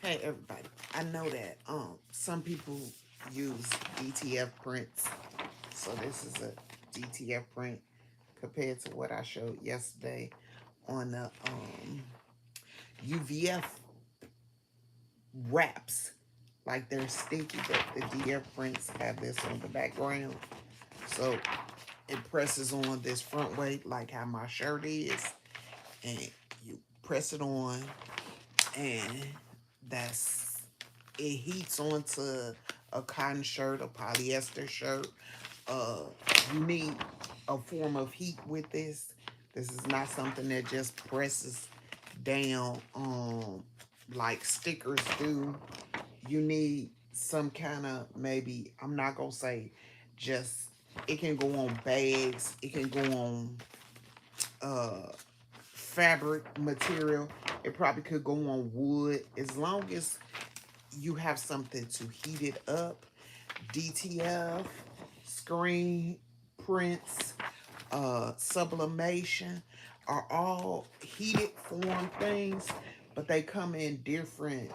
Hey everybody, I know that some people use DTF prints, so this is a DTF print compared to what I showed yesterday on the UVF wraps. Like they're sticky, but the DTF prints have this on the background, so it presses on this front way like how my shirt is, and you press it on, and that's it heats onto a cotton shirt, a polyester shirt. Uh, you need a form of heat with this. This is not something that just presses down like stickers do. You need some kind of, maybe, I'm not gonna say just, it can go on bags, it can go on uh fabric material. It probably could go on wood as long as you have something to heat it up. DTF, screen prints, sublimation are all heated form things, but they come in different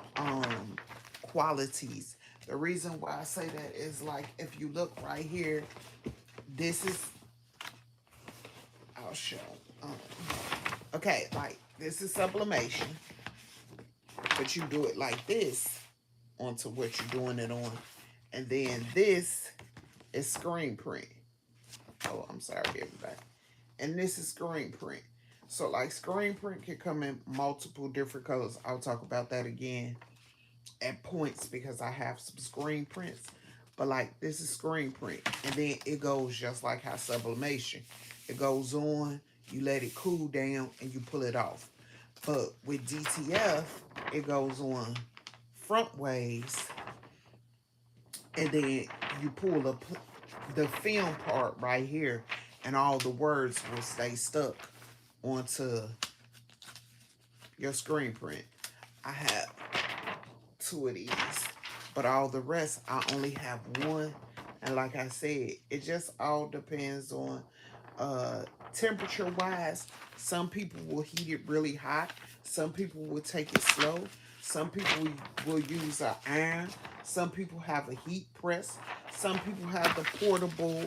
qualities. The reason why I say that is, like, if you look right here, this is, I'll show. Um, okay, like this is sublimation, but you do it like this onto what you're doing it on. And then this is screen print. Oh, I'm sorry, everybody. And this is screen print. So, like, screen print can come in multiple different colors. I'll talk about that again at points because I have some screen prints. But, like, this is screen print. And then it goes just like how sublimation. It goes on, you let it cool down, and you pull it off. But with DTF, it goes on front ways, and then you pull up the film part right here, and all the words will stay stuck onto your screen print. I have two of these, but all the rest I only have one. And like I said, it just all depends on uh temperature wise. Some people will heat it really hot, some people will take it slow, some people will use an iron, some people have a heat press, some people have the portable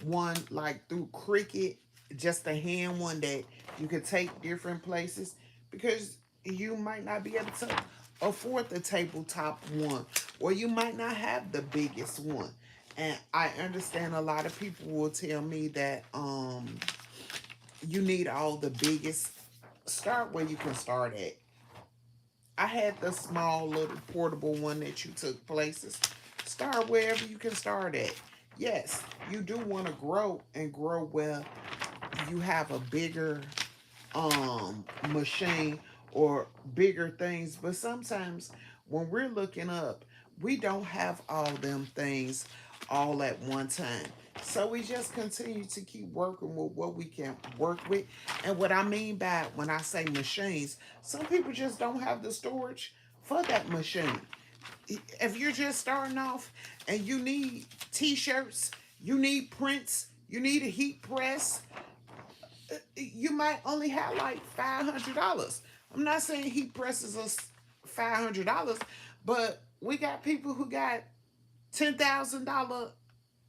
one like through Cricket, just a hand one that you could take different places, because you might not be able to afford the tabletop one, or you might not have the biggest one. And I understand a lot of people will tell me that you need all the biggest. Start where you can start at. I had the small little portable one that you took places. Start wherever you can start at. Yes, you do want to grow and grow where you have a bigger machine or bigger things, but sometimes when we're looking up, we don't have all them things all at one time. So we just continue to keep working with what we can work with. And what I mean by when I say machines, some people just don't have the storage for that machine. If you're just starting off and you need t-shirts, you need prints, you need a heat press, you might only have like $500. I'm not saying heat presses us $500, but we got people who got $10,000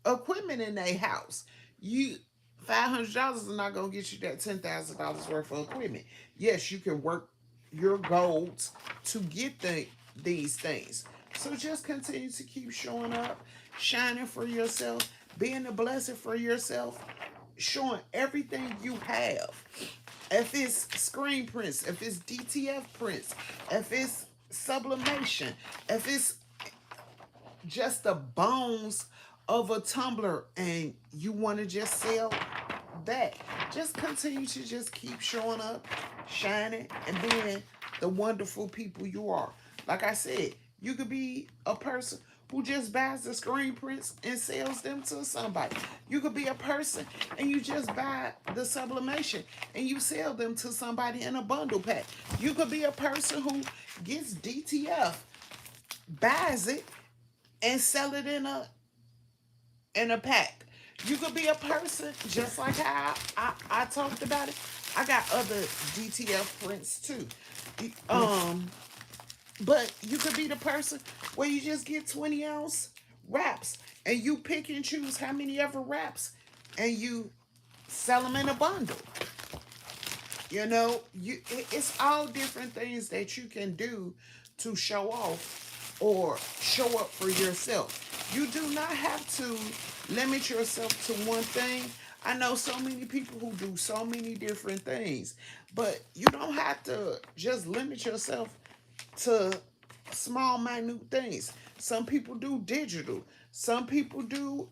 equipment in their house. You $500 is not gonna get you that $10,000 worth of equipment. Yes, you can work your goals to get these things. So just continue to keep showing up, shining for yourself, being a blessing for yourself, showing everything you have. If it's screen prints, if it's DTF prints, if it's sublimation, if it's just the bones of a tumbler and you want to just sell that, just continue to just keep showing up, shining, and being the wonderful people you are. Like I said, you could be a person who just buys the screen prints and sells them to somebody. You could be a person and you just buy the sublimation and you sell them to somebody in a bundle pack. You could be a person who gets DTF, buys it, and sell it in a pack. You could be a person just like how I talked about it. I got other DTF prints too. Um, But you could be the person where you just get 20-ounce wraps and you pick and choose how many ever wraps and you sell them in a bundle. It's all different things that you can do to show off or show up for yourself. You do not have to limit yourself to one thing. I know so many people who do so many different things, but you don't have to just limit yourself to small minute things. Some people do digital. Some people do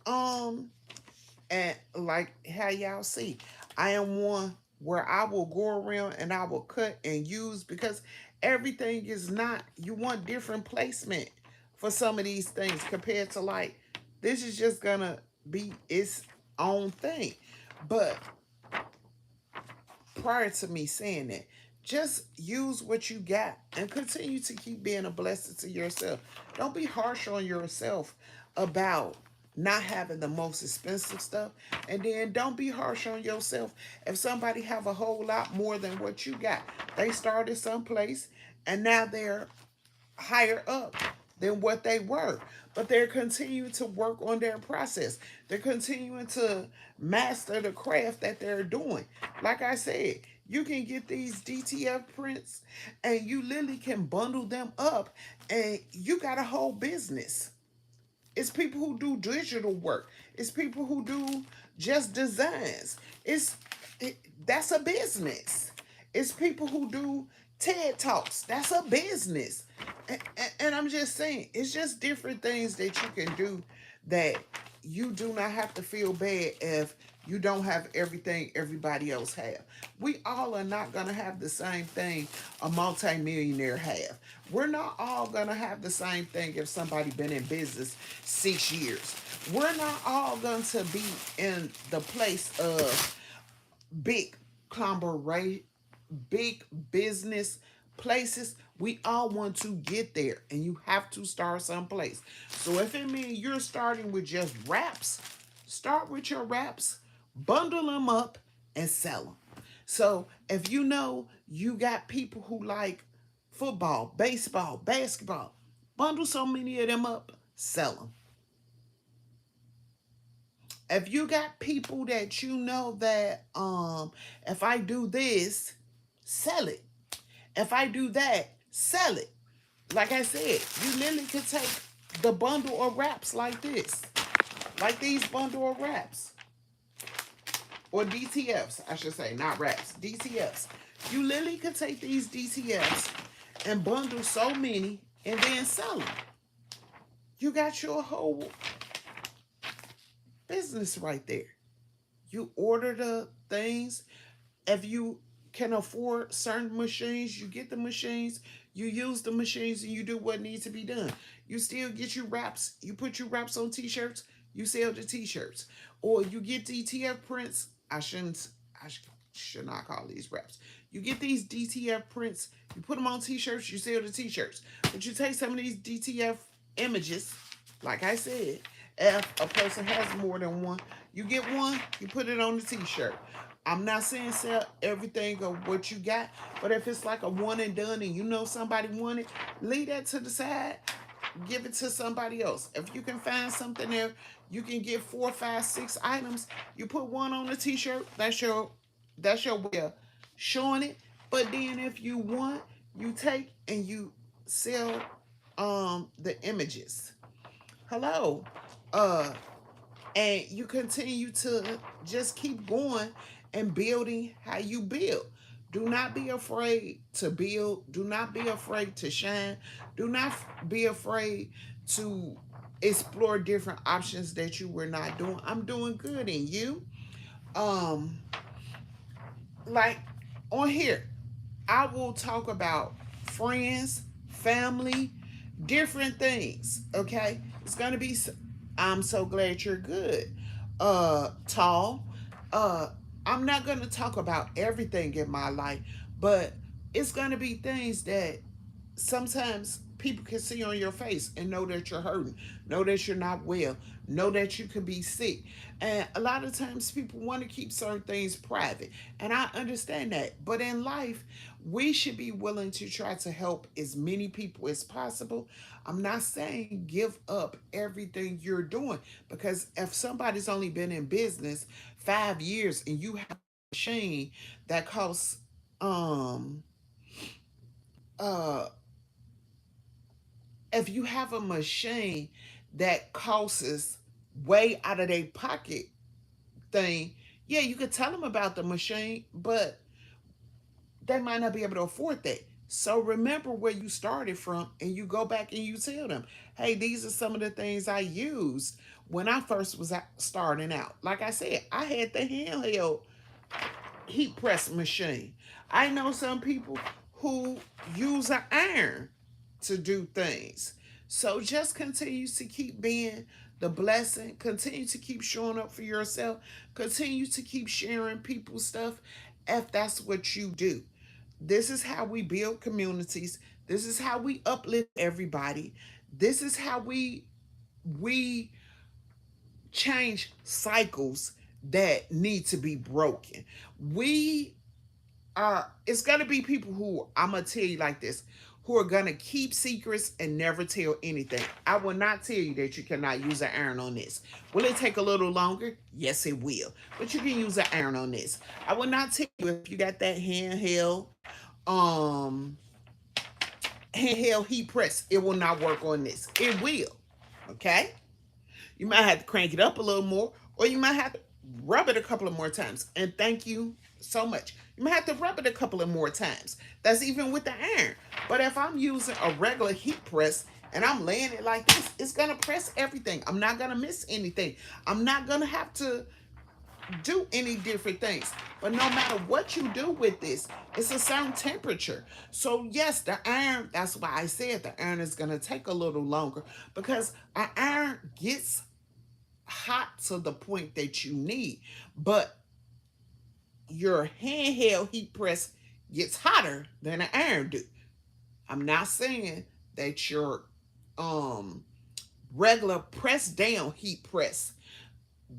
and like how y'all see, I am one where I will go around and I will cut and use because everything is not, you want different placement for some of these things compared to like, this is just gonna be its own thing. But prior to me saying that, just use what you got and continue to keep being a blessing to yourself. Don't be harsh on yourself about not having the most expensive stuff, and then don't be harsh on yourself if somebody have a whole lot more than what you got. They started someplace and now they're higher up than what they were. But they're continuing to work on their process. They're continuing to master the craft that they're doing. Like I said, you can get these DTF prints and you literally can bundle them up and you got a whole business. It's people who do digital work. It's people who do just designs. It, that's a business. It's people who do TED Talks. That's a business. And I'm just saying, it's just different things that you can do that you do not have to feel bad if you don't have everything everybody else have. We all are not going to have the same thing a multimillionaire have. We're not all going to have the same thing if somebody been in business 6 years. We're not all going to be in the place of big conglomerate, big business places. We all want to get there, and you have to start someplace. So if it means you're starting with just wraps, start with your wraps, bundle them up, and sell them. So if you know you got people who like football, baseball, basketball, bundle so many of them up, sell them. If you got people that you know that if I do this, sell it. If I do that, sell it. Like I said, you literally could take the bundle of wraps like this. Like these bundle of wraps. Or DTFs, I should say, not wraps. DTFs. You literally could take these DTFs and bundle so many and then sell them. You got your whole business right there. You order the things. If you can afford certain machines, you get the machines, you use the machines, and you do what needs to be done. You still get your wraps, you put your wraps on t-shirts, you sell the t-shirts. Or you get DTF prints. I should not call these wraps. You get these DTF prints, you put them on t-shirts, you sell the t-shirts. But you take some of these DTF images, like I said, if a person has more than one, you get one, you put it on the t-shirt. I'm not saying sell everything of what you got, but if it's like a one and done and you know somebody want it, leave that to the side, give it to somebody else. If you can find something there, you can get 4, 5, 6 items. You put one on the t-shirt. That's your way of showing it. But then if you want, you take and you sell the images. Hello. Uh and you continue to just keep going and building how you build. Do not be afraid to build. Do not be afraid to shine. Do not be afraid to explore different options that you were not doing. I'm doing good in you. Um, like on here, I will talk about friends, family, different things. Okay, it's gonna be. I'm so glad you're good. Tall. Uh, I'm not gonna talk about everything in my life, but it's gonna be things that sometimes. people can see on your face and know that you're hurting, know that you're not well, know that you could be sick. And a lot of times people want to keep certain things private. And I understand that. But in life, we should be willing to try to help as many people as possible. I'm not saying give up everything you're doing, because if somebody's only been in business 5 years and you have a machine that costs um uh if you have a machine that costs way out of their pocket thing, yeah, you could tell them about the machine, but they might not be able to afford that. So remember where you started from, and you go back and you tell them, hey, these are some of the things I used when I first was starting out. Like I said, I had the handheld heat press machine. I know some people who use an iron to do things. So just continue to keep being the blessing. Continue to keep showing up for yourself. Continue to keep sharing people's stuff if that's what you do. This is how we build communities. This is how we uplift everybody. This is how we change cycles that need to be broken. We it's gonna be people who, I'm gonna tell you like this, who are gonna keep secrets and never tell anything. I will not tell you that you cannot use an iron on this. Will it take a little longer? Yes, it will. But you can use an iron on this. I will not tell you if you got that um handheld heat press, it will not work on this. It will. Okay? You might have to crank it up a little more, or you might have to rub it a couple of more times. And thank you so much. You might have to rub it a couple of more times. That's even with the iron. But if I'm using a regular heat press and I'm laying it like this, it's gonna press everything. I'm not gonna miss anything. I'm not gonna have to do any different things. But no matter what you do with this, it's a certain temperature. So yes, the iron, that's why I said the iron is gonna take a little longer, because an iron gets hot to the point that you need, but your handheld heat press gets hotter than an iron do. I'm not saying that your um regular press down heat press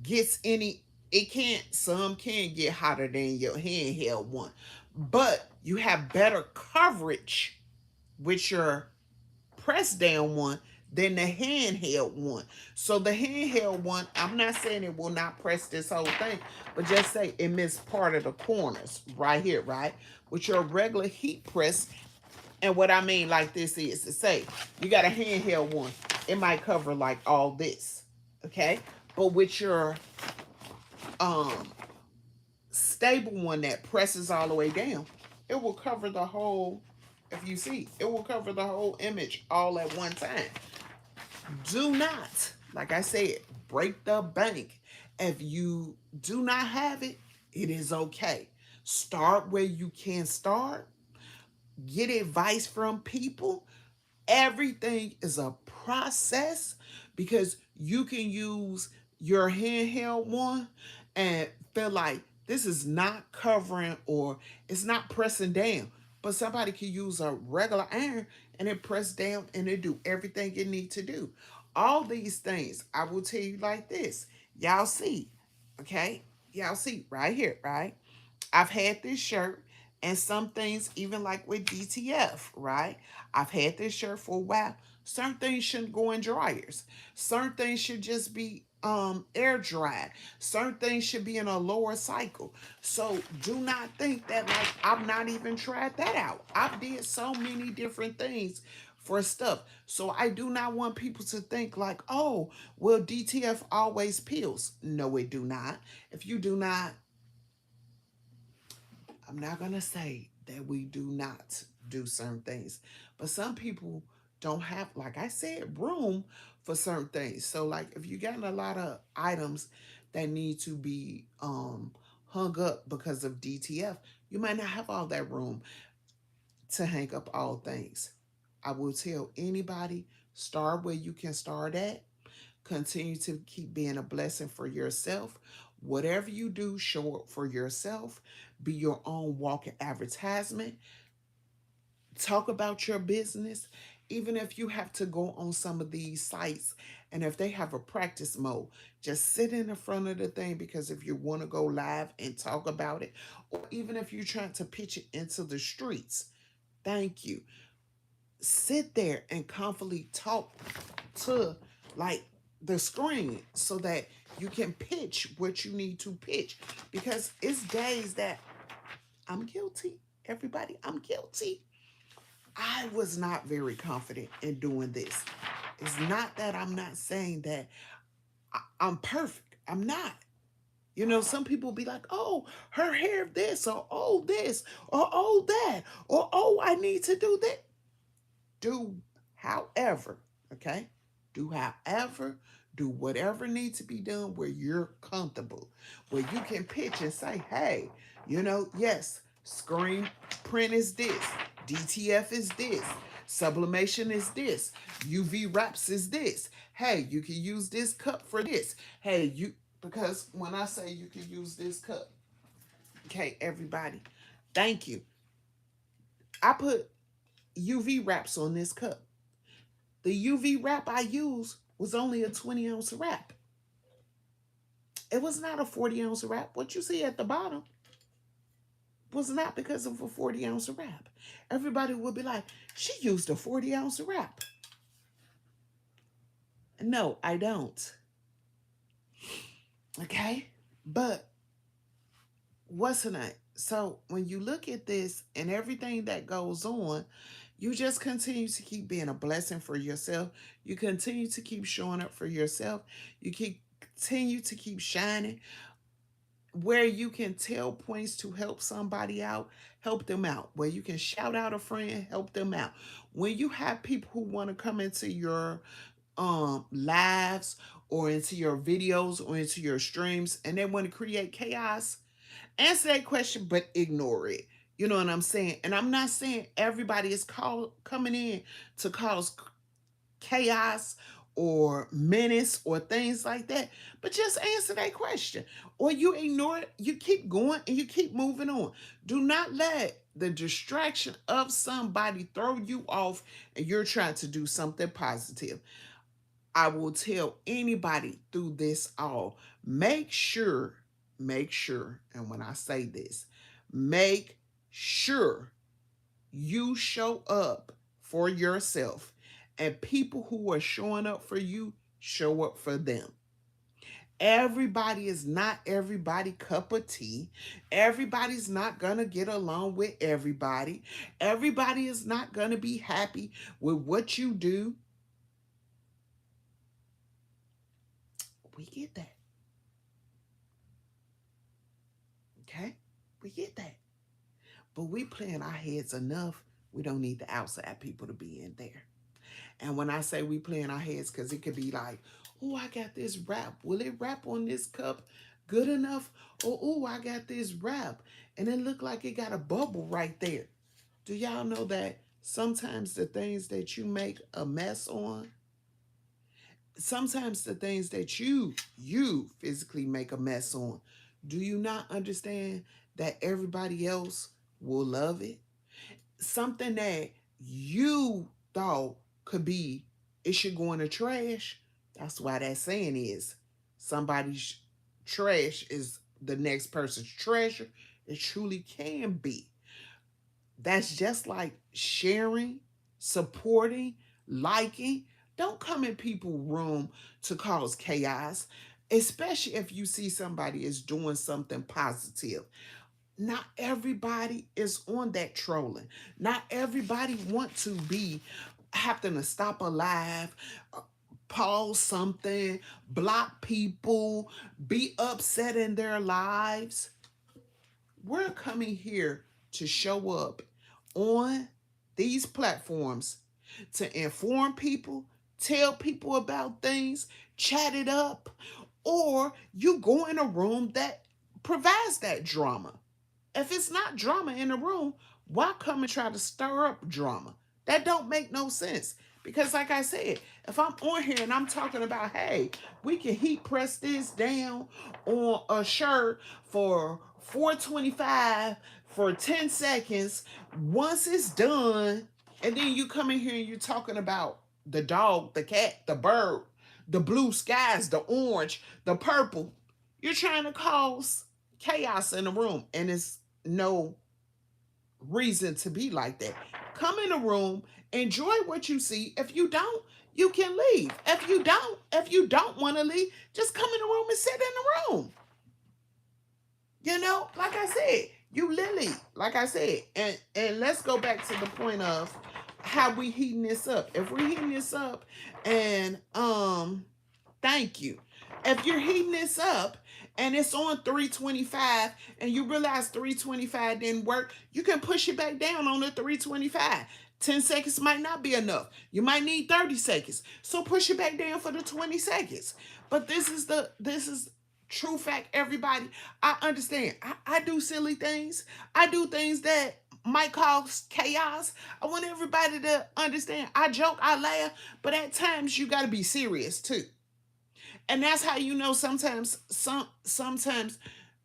gets any, it can't, some can get hotter than your handheld one, but you have better coverage with your press down one than the handheld one. So the handheld one, I'm not saying it will not press this whole thing, but just say it missed part of the corners right here, right? With your regular heat press, and what I mean like this is to say, you got a handheld one, it might cover like all this, okay? But with your um stable one that presses all the way down, it will cover the whole, if you see, it will cover the whole image all at one time. Do not, like I said, break the bank. If you do not have it, it is okay. Start where you can start. Get advice from people. Everything is a process, because you can use your handheld one and feel like this is not covering or it's not pressing down. But somebody can use a regular iron and it press down and it do everything it need to do. All these things, I will tell you like this. Y'all see, okay? Y'all see right here, right? I've had this shirt, and some things, even like with DTF, right? I've had this shirt for a while. Certain things shouldn't go in dryers. Certain things should just be air dried. Certain things should be in a lower cycle. So do not think that like I've not even tried that out. I've did so many different things for stuff. So I do not want people to think like, oh, well, DTF always peels. No, it do not. If you do not, I'm not going to say that we do not do certain things, but some people don't have, like I said, room for certain things. So, like, if you got a lot of items that need to be hung up because of DTF, you might not have all that room to hang up all things. I will tell anybody, start where you can start at. Continue to keep being a blessing for yourself. Whatever you do, show up for yourself. Be your own walking advertisement. talk about your business, even if you have to go on some of these sites and if they have a practice mode, just sit in the front of the thing, because if you want to go live and talk about it, or even if you're trying to pitch it into the streets, thank you. Sit there and confidently talk to like the screen so that you can pitch what you need to pitch, because it's days that I'm guilty. Everybody, I'm guilty. I was not very confident in doing this. It's not that I'm not saying that I'm perfect. I'm not. You know, some people be like, oh, her hair this, or oh, this, or oh, that, or oh, I need to do that. Do however, okay? Do however, do whatever needs to be done where you're comfortable, where you can pitch and say, hey, you know, yes, screen print is this, DTF is this, sublimation is this, UV wraps is this. Hey, you can use this cup for this. Hey, you, because when I say you can use this cup, okay, everybody, thank you. I put UV wraps on this cup. The UV wrap I used was only a 20-ounce wrap. It was not a 40-ounce wrap. What you see at the bottom was not because of a 40-ounce wrap. Everybody would be like, she used a 40-ounce wrap. No, I don't. Okay? But what's the name? So when you look at this and everything that goes on, you just continue to keep being a blessing for yourself. You continue to keep showing up for yourself. You continue to keep shining. Where you can tell points to help somebody out, help them out. Where you can shout out a friend, help them out. When you have people who want to come into your lives or into your videos or into your streams and they want to create chaos, answer that question, but ignore it. You know what I'm saying? And I'm not saying everybody is coming in to cause chaos or menace or things like that, but just answer that question. Or you ignore it, you keep going and you keep moving on. Do not let the distraction of somebody throw you off and you're trying to do something positive. I will tell anybody through this all, make sure, and when I say this, make sure you show up for yourself, and people who are showing up for you show up for them. Everybody is not everybody cup of tea. Everybody's not gonna get along with everybody. Everybody is not gonna be happy with what you do. We get that. Okay? We get that. But we play in our heads enough. We don't need the outside people to be in there. And when I say we play in our heads, because it could be like, oh, I got this wrap. Will it wrap on this cup good enough? Or, oh, I got this wrap. And it looked like it got a bubble right there. Do y'all know that sometimes the things that you make a mess on, sometimes the things that you physically make a mess on, do you not understand that everybody else will love it? Something that you thought could be, it should go in the trash. That's why that saying is, somebody's trash is the next person's treasure. It truly can be. That's just like sharing, supporting, liking. Don't come in people's room to cause chaos, especially if you see somebody is doing something positive. Not everybody is on that trolling. Not everybody want to be having to stop a live, pause something, block people, be upset in their lives. We're coming here to show up on these platforms to inform people, tell people about things, chat it up, or you go in a room that provides that drama. If it's not drama in the room, why come and try to stir up drama? That don't make no sense. Because like I said, if I'm on here and I'm talking about, hey, we can heat press this down on a shirt for $4.25, for 10 seconds. Once it's done, and then you come in here and you're talking about the dog, the cat, the bird, the blue skies, the orange, the purple. You're trying to cause chaos in the room, and it's no reason to be like that. Come in the room, enjoy what you see. If you don't, you can leave. If you don't want to leave, just come in the room and sit in the room. Like I said, you Lily, like I said, and let's go back to the point of how we heating this up. If we're heating this up, and thank you. If you're heating this up and it's on 325 and you realize 325 didn't work, you can push it back down on the 325. 10 seconds might not be enough. You might need 30 seconds. So push it back down for the 20 seconds. But this is true fact, everybody. I understand. I do silly things. I do things that might cause chaos. I want everybody to understand. I joke, I laugh, but at times you got to be serious too. And that's how sometimes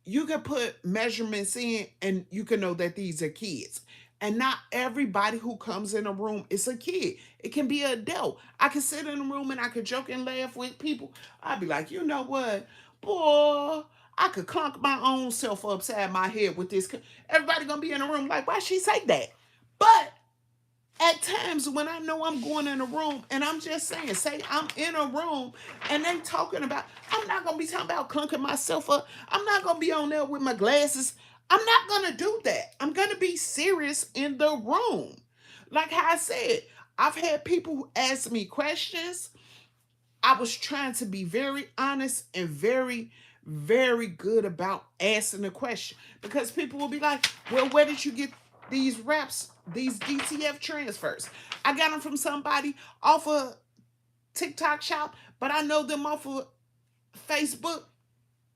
you can put measurements in and you can know that these are kids. And not everybody who comes in a room is a kid. It can be an adult. I can sit in a room and I can joke and laugh with people. I'd be like, you know what? Boy, I could clunk my own self upside my head with this. Everybody gonna be in the room like, why she say that? But at times when I know I'm going in a room and I'm just saying, say I'm in a room and they talking about, I'm not going to be talking about clunking myself up. I'm not going to be on there with my glasses. I'm not going to do that. I'm going to be serious in the room. Like how I said, I've had people who ask me questions. I was trying to be very honest and very, very good about asking the question because people will be like, well, where did you get these reps, these DTF transfers? I got them from somebody off of TikTok shop, but I know them off of Facebook,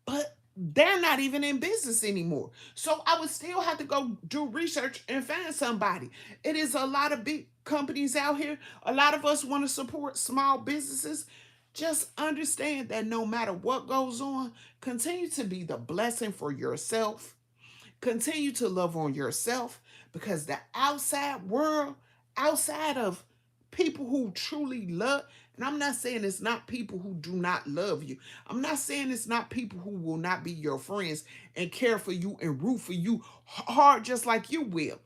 but they're not even in business anymore. So I would still have to go do research and find somebody. It is a lot of big companies out here. A lot of us want to support small businesses. Just understand that no matter what goes on, continue to be the blessing for yourself. Continue to love on yourself because the outside world, outside of people who truly love, and I'm not saying it's not people who do not love you. I'm not saying it's not people who will not be your friends and care for you and root for you hard just like you will.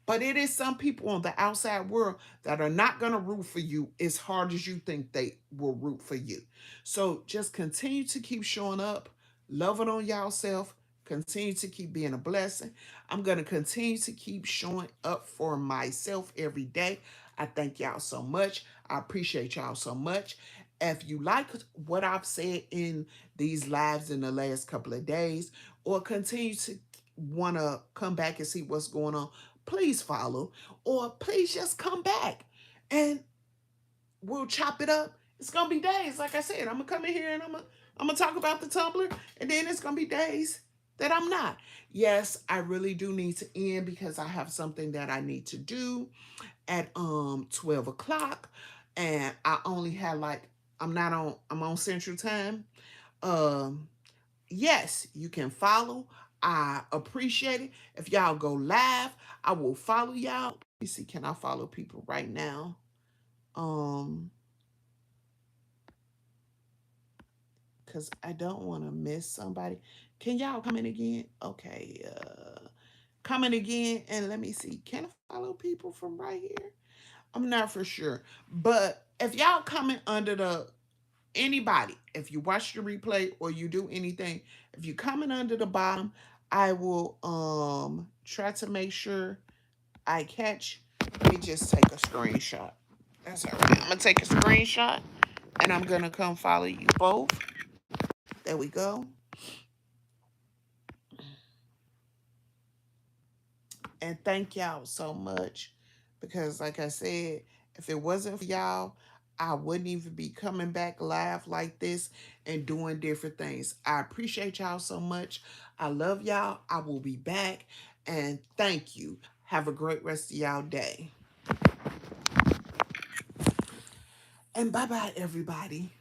But it is some people on the outside world that are not going to root for you as hard as you think they will root for you. So just continue to keep showing up, loving on yourself, continue to keep being a blessing. I'm going to continue to keep showing up for myself every day. I thank y'all so much. I appreciate y'all so much. If you like what I've said in these lives in the last couple of days, or continue to want to come back and see what's going on, please follow, or please just come back and we'll chop it up. It's gonna be days, like I said. I'm gonna come in here and I'm gonna talk about the Tumblr, and then it's gonna be days that I'm not. Yes, I really do need to end because I have something that I need to do at 12 o'clock, and I only had like I'm on Central Time. Um, yes, you can follow. I appreciate it. If y'all go live, I will follow y'all. Let me see, can I follow people right now? Um, because I don't want to miss somebody. Can y'all come in again? Okay, come in again and let me see. Can I follow people from right here? I'm not for sure. But if y'all comment under the anybody, if you watch the replay or you do anything, if you comment under the bottom, I will try to make sure I catch. Let me just take a screenshot. That's all right. I'm gonna take a screenshot and I'm gonna come follow you both. There we go. And thank y'all so much because, like I said, if it wasn't for y'all, I wouldn't even be coming back live like this and doing different things. I appreciate y'all so much. I love y'all. I will be back. And thank you. Have a great rest of y'all day. And bye bye, everybody.